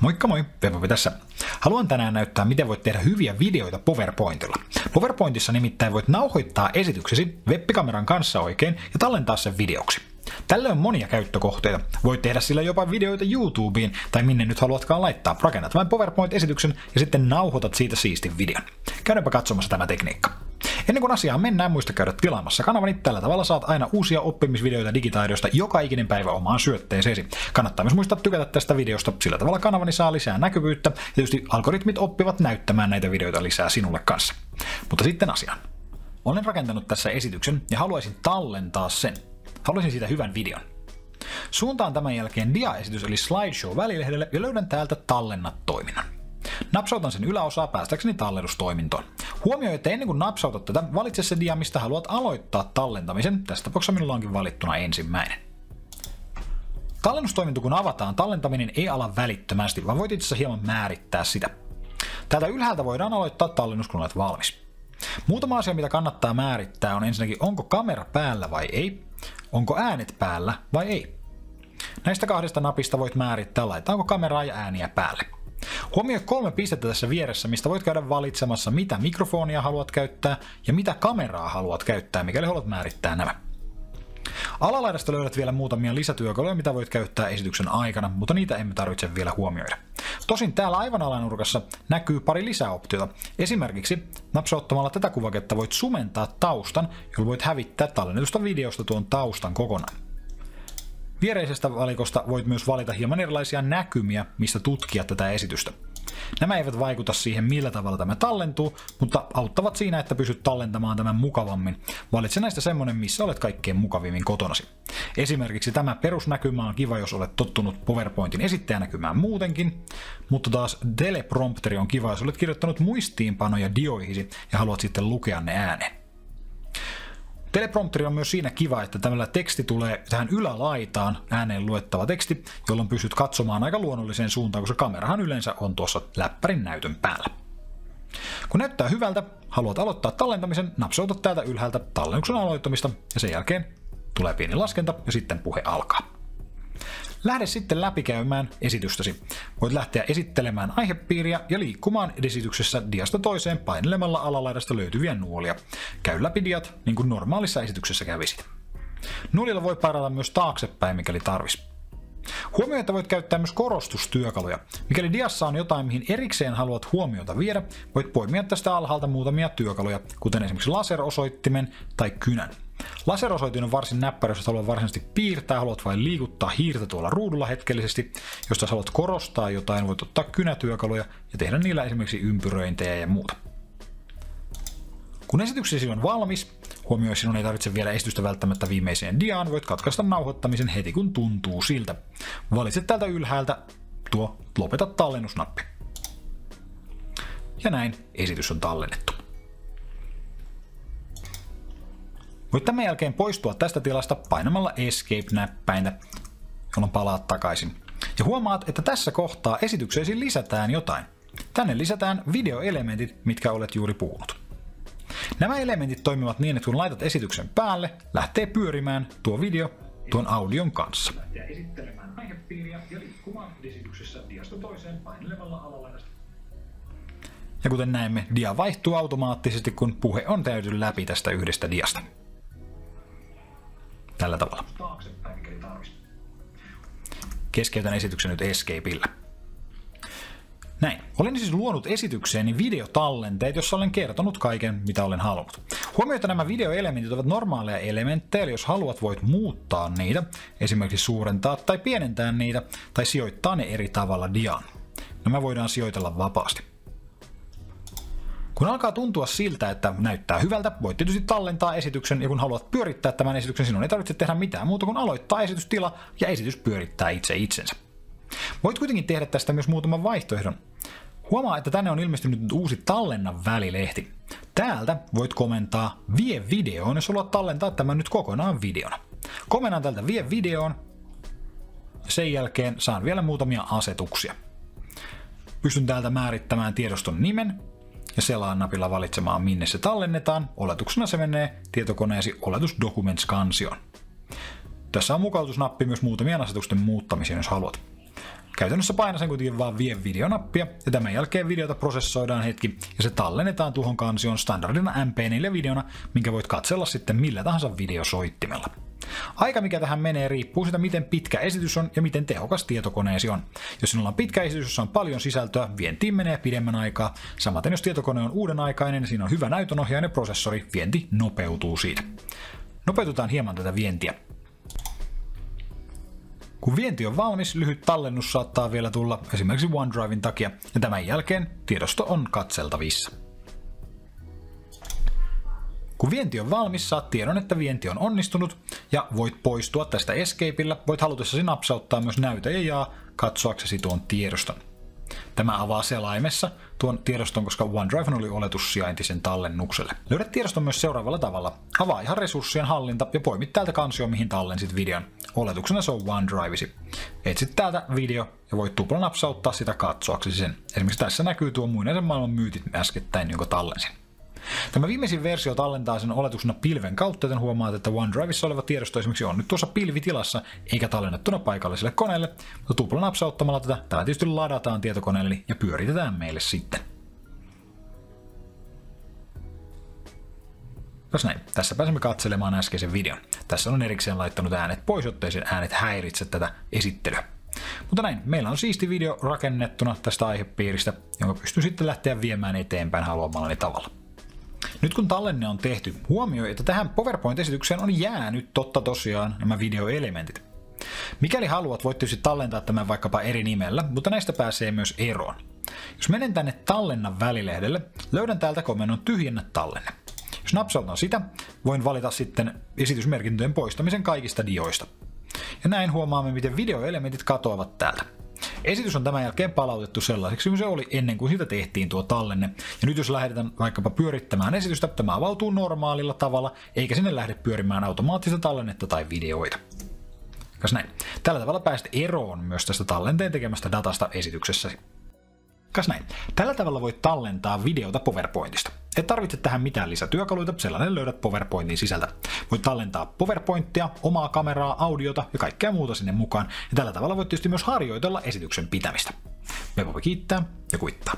Moikka moi, Vevovi tässä. Haluan tänään näyttää, miten voit tehdä hyviä videoita PowerPointilla. PowerPointissa nimittäin voit nauhoittaa esityksesi web-kameran kanssa oikein ja tallentaa sen videoksi. Tälle on monia käyttökohteita. Voit tehdä sillä jopa videoita YouTubeen tai minne nyt haluatkaan laittaa. Rakennat vain PowerPoint-esityksen ja sitten nauhoitat siitä siistin videon. Käydäpä katsomassa tämä tekniikka. Ennen kuin asiaan mennään, muista käydä tilaamassa kanavani. Tällä tavalla saat aina uusia oppimisvideoita digitaidoista joka ikinen päivä omaan syötteeseesi. Kannattaa myös muistaa tykätä tästä videosta, sillä tavalla kanavani saa lisää näkyvyyttä ja tietysti algoritmit oppivat näyttämään näitä videoita lisää sinulle kanssa. Mutta sitten asiaan. Olen rakentanut tässä esityksen ja haluaisin tallentaa sen. Haluaisin siitä hyvän videon. Suuntaan tämän jälkeen diaesitys eli slideshow välilehdelle ja löydän täältä tallenna toiminnan. Napsautan sen yläosaa päästäkseni tallennustoimintoon. Huomioi, että ennen kuin napsautat tätä, valitse se dia, mistä haluat aloittaa tallentamisen. Tässä tapauksessa minulla onkin valittuna ensimmäinen. Tallennustoiminto kun avataan, tallentaminen ei ala välittömästi, vaan voit itse asiassa hieman määrittää sitä. Täältä ylhäältä voidaan aloittaa tallennus, kun olet valmis. Muutama asia, mitä kannattaa määrittää, on ensinnäkin, onko kamera päällä vai ei, onko äänet päällä vai ei. Näistä kahdesta napista voit määrittää, laitaanko kameraa ja ääniä päälle. Huomioi 3 pistettä tässä vieressä, mistä voit käydä valitsemassa, mitä mikrofonia haluat käyttää ja mitä kameraa haluat käyttää, mikäli haluat määrittää nämä. Alalaidasta löydät vielä muutamia lisätyökaluja, mitä voit käyttää esityksen aikana, mutta niitä emme tarvitse vielä huomioida. Tosin täällä aivan alanurkassa näkyy pari lisäoptiota. Esimerkiksi napsauttamalla tätä kuvaketta voit sumentaa taustan, jolloin voit hävittää tallennetusta videosta tuon taustan kokonaan. Viereisestä valikosta voit myös valita hieman erilaisia näkymiä, mistä tutkia tätä esitystä. Nämä eivät vaikuta siihen, millä tavalla tämä tallentuu, mutta auttavat siinä, että pystyt tallentamaan tämän mukavammin. Valitse näistä semmonen, missä olet kaikkein mukavimmin kotonasi. Esimerkiksi tämä perusnäkymä on kiva, jos olet tottunut PowerPointin esittäjänäkymään muutenkin, mutta taas teleprompteri on kiva, jos olet kirjoittanut muistiinpanoja dioihisi ja haluat sitten lukea ne ääneen. Teleprompteri on myös siinä kiva, että tällä teksti tulee tähän ylälaitaan ääneen luettava teksti, jolloin pystyt katsomaan aika luonnolliseen suuntaan, koska kamerahan yleensä on tuossa läppärin näytön päällä. Kun näyttää hyvältä, haluat aloittaa tallentamisen, napsautat täältä ylhäältä tallennuksen aloittamista ja sen jälkeen tulee pieni laskenta ja sitten puhe alkaa. Lähde sitten läpikäymään esitystäsi. Voit lähteä esittelemään aihepiiriä ja liikkumaan esityksessä diasta toiseen painelemalla alalaidasta löytyviä nuolia. Käy läpi diat niin kuin normaalissa esityksessä kävisit. Nuolilla voi parata myös taaksepäin, mikäli tarvis. Huomioi, että voit käyttää myös korostustyökaluja. Mikäli diassa on jotain, mihin erikseen haluat huomiota viedä, voit poimia tästä alhaalta muutamia työkaluja, kuten esimerkiksi laserosoittimen tai kynän. Laserosoitin on varsin näppärä, jos haluat varsinaisesti piirtää, haluat vain liikuttaa hiirtä tuolla ruudulla hetkellisesti. Jos taas haluat korostaa jotain, voit ottaa kynätyökaluja ja tehdä niillä esimerkiksi ympyröintejä ja muuta. Kun esityksesi on valmis, huomioi, sinun ei tarvitse vielä esitystä välttämättä viimeiseen diaan, voit katkaista nauhoittamisen heti kun tuntuu siltä. Valitse täältä ylhäältä tuo lopeta tallennusnappi. Ja näin esitys on tallennettu. Voit tämän jälkeen poistua tästä tilasta painamalla Escape-näppäintä, jolloin palaat takaisin. Ja huomaat, että tässä kohtaa esitykseesi lisätään jotain. Tänne lisätään videoelementit, mitkä olet juuri puhunut. Nämä elementit toimivat niin, että kun laitat esityksen päälle, lähtee pyörimään tuo video tuon audion kanssa. Lähtee esittelemään aihepiiriä ja liikkumaan esityksessä diasta toiseen painelemalla alalaidasta. Ja kuten näemme, dia vaihtuu automaattisesti, kun puhe on täyty läpi tästä yhdestä diasta. Tällä tavalla. Keskeytän esityksen nyt Escapeillä. Näin. Olen siis luonut esitykseeni videotallenteet, jossa olen kertonut kaiken, mitä olen halunnut. Huomioi, että nämä videoelementit ovat normaaleja elementtejä, eli jos haluat, voit muuttaa niitä, esimerkiksi suurentaa tai pienentää niitä, tai sijoittaa ne eri tavalla diaan. Nämä voidaan sijoitella vapaasti. Kun alkaa tuntua siltä, että näyttää hyvältä, voit tietysti tallentaa esityksen, ja kun haluat pyörittää tämän esityksen, sinun ei tarvitse tehdä mitään muuta kuin aloittaa esitystila, ja esitys pyörittää itse itsensä. Voit kuitenkin tehdä tästä myös muutaman vaihtoehdon. Huomaa, että tänne on ilmestynyt uusi tallenna välilehti. Täältä voit komentaa vie videoon, jos haluat tallentaa tämän nyt kokonaan videona. Komennan täältä vie videoon, ja sen jälkeen saan vielä muutamia asetuksia. Pystyn täältä määrittämään tiedoston nimen, ja selaan napilla valitsemaan minne se tallennetaan. Oletuksena se menee tietokoneesi oletus Documents-kansioon. Tässä on mukautusnappi myös muutamien asetusten muuttamiseen, jos haluat. Käytännössä painasen kuitenkin vaan vie videonappia ja tämän jälkeen videota prosessoidaan hetki ja se tallennetaan tuohon kansioon standardina MP4-videona, minkä voit katsella sitten millä tahansa videosoittimella. Aika mikä tähän menee riippuu siitä miten pitkä esitys on ja miten tehokas tietokoneesi on. Jos sinulla on pitkä esitys, jossa on paljon sisältöä, vientiin menee pidemmän aikaa. Samaten jos tietokone on uudenaikainen, siinä on hyvä näytönohjainen prosessori, vienti nopeutuu siitä. Nopeutetaan hieman tätä vientiä. Kun vienti on valmis, lyhyt tallennus saattaa vielä tulla esimerkiksi OneDriven takia ja tämän jälkeen tiedosto on katseltavissa. Kun vienti on valmis, saat tiedon, että vienti on onnistunut ja voit poistua tästä escapeillä. Voit halutessasi napsauttaa myös näytä ja jaa katsoaksesi tuon tiedoston. Tämä avaa selaimessa tuon tiedoston, koska OneDrive oli oletussijainti sen tallennukselle. Löydät tiedoston myös seuraavalla tavalla. Avaa ihan resurssien hallinta ja poimit täältä kansio, mihin tallensit videon. Oletuksena se on OneDrivesi. Etsit täältä video ja voit tuplanapsauttaa sitä katsoaksesi sen. Esimerkiksi tässä näkyy tuo muinaisen maailman myytit äskettäin, jonka tallensin. Tämä viimeisin versio tallentaa sen oletuksena pilven kautta, joten huomaat, että OneDrivessa oleva tiedosto esimerkiksi on nyt tuossa pilvitilassa eikä tallennettuna paikalliselle koneelle, mutta tuplanapsauttamalla tätä tietysti ladataan tietokoneelle ja pyöritetään meille sitten. Näin. Tässä pääsemme katselemaan äskeisen videon. Tässä on erikseen laittanut äänet pois, jottei sen äänet häiritse tätä esittelyä. Mutta näin, meillä on siisti video rakennettuna tästä aihepiiristä, jonka pystyy sitten lähteä viemään eteenpäin haluamallani tavalla. Nyt kun tallenne on tehty, huomioi, että tähän PowerPoint-esitykseen on jäänyt totta tosiaan nämä videoelementit. Mikäli haluat, voit tietysti tallentaa tämän vaikkapa eri nimellä, mutta näistä pääsee myös eroon. Jos menen tänne tallenna välilehdelle, löydän täältä komennon tyhjennä tallenne. Jos napsautan sitä, voin valita sitten esitysmerkintöjen poistamisen kaikista dioista. Ja näin huomaamme, miten videoelementit katoavat täältä. Esitys on tämän jälkeen palautettu sellaiseksi kuin se oli ennen kuin siitä tehtiin tuo tallenne. Ja nyt jos lähdetään vaikkapa pyörittämään esitystä, tämä avautuu normaalilla tavalla, eikä sinne lähde pyörimään automaattista tallennetta tai videoita. Näin. Tällä tavalla pääset eroon myös tästä tallenteen tekemästä datasta esityksessäsi. Näin. Tällä tavalla voit tallentaa videota PowerPointista. Et tarvitse tähän mitään lisätyökaluita, sellainen löydät PowerPointin sisältä. Voit tallentaa PowerPointia, omaa kameraa, audiota ja kaikkea muuta sinne mukaan. Ja tällä tavalla voit tietysti myös harjoitella esityksen pitämistä. Me voimme kiittää ja kuittaa.